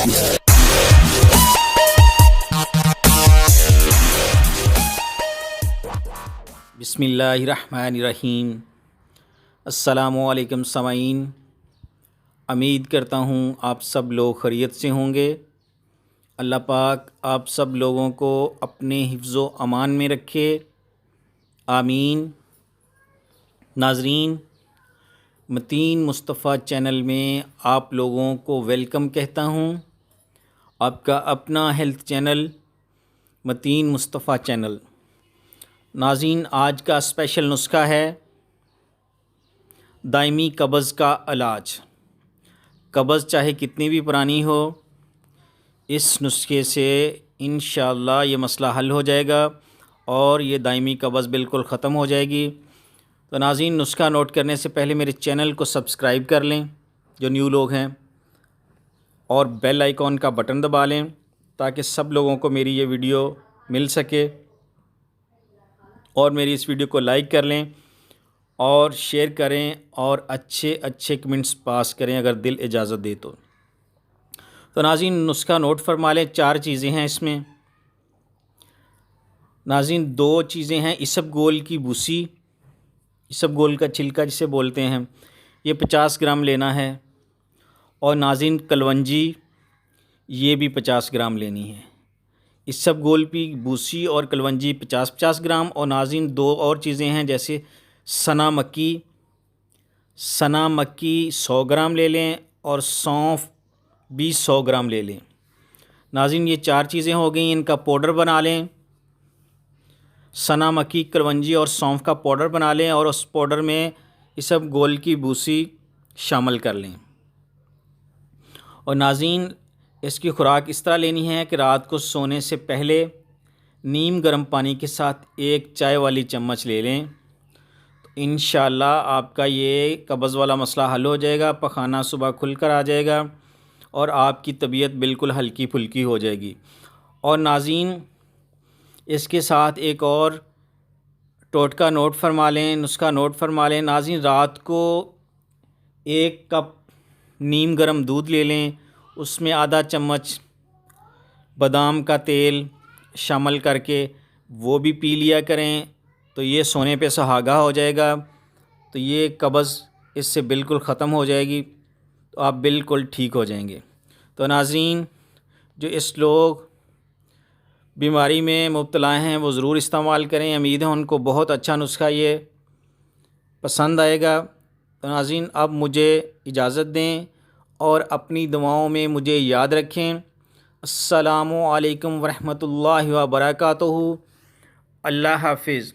बिस्मिल्लाहिर्रहमानिर्रहीम। अस्सलामुअलैकुम समाईन। उम्मीद करता हूँ आप सब लोग खैरियत से होंगे। अल्लाह पाक आप सब लोगों को अपने हिफ्ज़ो अमान में रखे, आमीन। नाज़रीन, मतीन मुस्तफ़ा चैनल में आप लोगों को वेलकम कहता हूँ। आपका अपना health channel Mateen Mustafa channel. नाज़रीन, आज का स्पेशल नुस्खा है दायमी कब्ज़ का इलाज। कब्ज़ चाहे कितनी भी पुरानी हो, इस नुस्खे से इंशाअल्लाह ये मसला हल हो जाएगा और ये दायमी कब्ज़ बिल्कुल ख़त्म हो जाएगी। तो नाज़रीन, नुस्खा नोट करने से पहले मेरे चैनल को सब्सक्राइब कर लें जो न्यू लोग हैं, और बेल आइकॉन का बटन दबा लें ताकि सब लोगों को मेरी ये वीडियो मिल सके। और मेरी इस वीडियो को लाइक कर लें और शेयर करें और अच्छे अच्छे कमेंट्स पास करें अगर दिल इजाज़त दे तो नाज़रीन, नुस्खा नोट फरमा लें। 4 चीज़ें हैं इसमें। नाज़रीन, 2 चीज़ें हैं। इसबगोल की भूसी, इसबगोल का छिलका जिसे बोलते हैं, ये 50 ग्राम लेना है। और नाज़रीन, कलवंजी, ये भी 50 ग्राम लेनी है। इसबगोल की भूसी और कलवंजी 50-50 ग्राम। और नाज़रीन, 2 और चीज़ें हैं जैसे सना मक्की 100 ग्राम ले लें और सौंफ भी 100 ग्राम ले लें। नाज़रीन, ये 4 चीज़ें हो गई। इनका पाउडर बना लें। सना मक्की, कलवंजी और सौंफ का पाउडर बना लें और उस पाउडर में इसबगोल की भूसी शामिल कर लें। और नाज़रीन, इसकी खुराक इस तरह लेनी है कि रात को सोने से पहले नीम गर्म पानी के साथ 1 चाय वाली चम्मच ले लें। तो इंशाअल्लाह आपका ये कब्ज़ वाला मसला हल हो जाएगा। पखाना सुबह खुलकर आ जाएगा और आपकी तबीयत बिल्कुल हल्की फुल्की हो जाएगी। और नाज़रीन, इसके साथ एक और टोटका नोट फरमा लें, नुस्खा नोट फरमा लें। नाज़रीन, रात को 1 कप नीम गर्म दूध ले लें, उसमें आधा चम्मच बादाम का तेल शामिल करके वो भी पी लिया करें। तो ये सोने पे सुहागा हो जाएगा। तो ये कब्ज़ इससे बिल्कुल ख़त्म हो जाएगी। तो आप बिल्कुल ठीक हो जाएंगे। तो नाज़रीन, जो इस लोग बीमारी में मुब्तला हैं वो ज़रूर इस्तेमाल करें। उम्मीद है उनको बहुत अच्छा नुस्खा ये पसंद आएगा। तो नाज़रीन, अब मुझे इजाज़त दें और अपनी दुआओं में मुझे याद रखें। अस्सलामु अलैकुम वरहमतुल्लाहि व बरकातुहू। अल्लाह हाफ़िज़।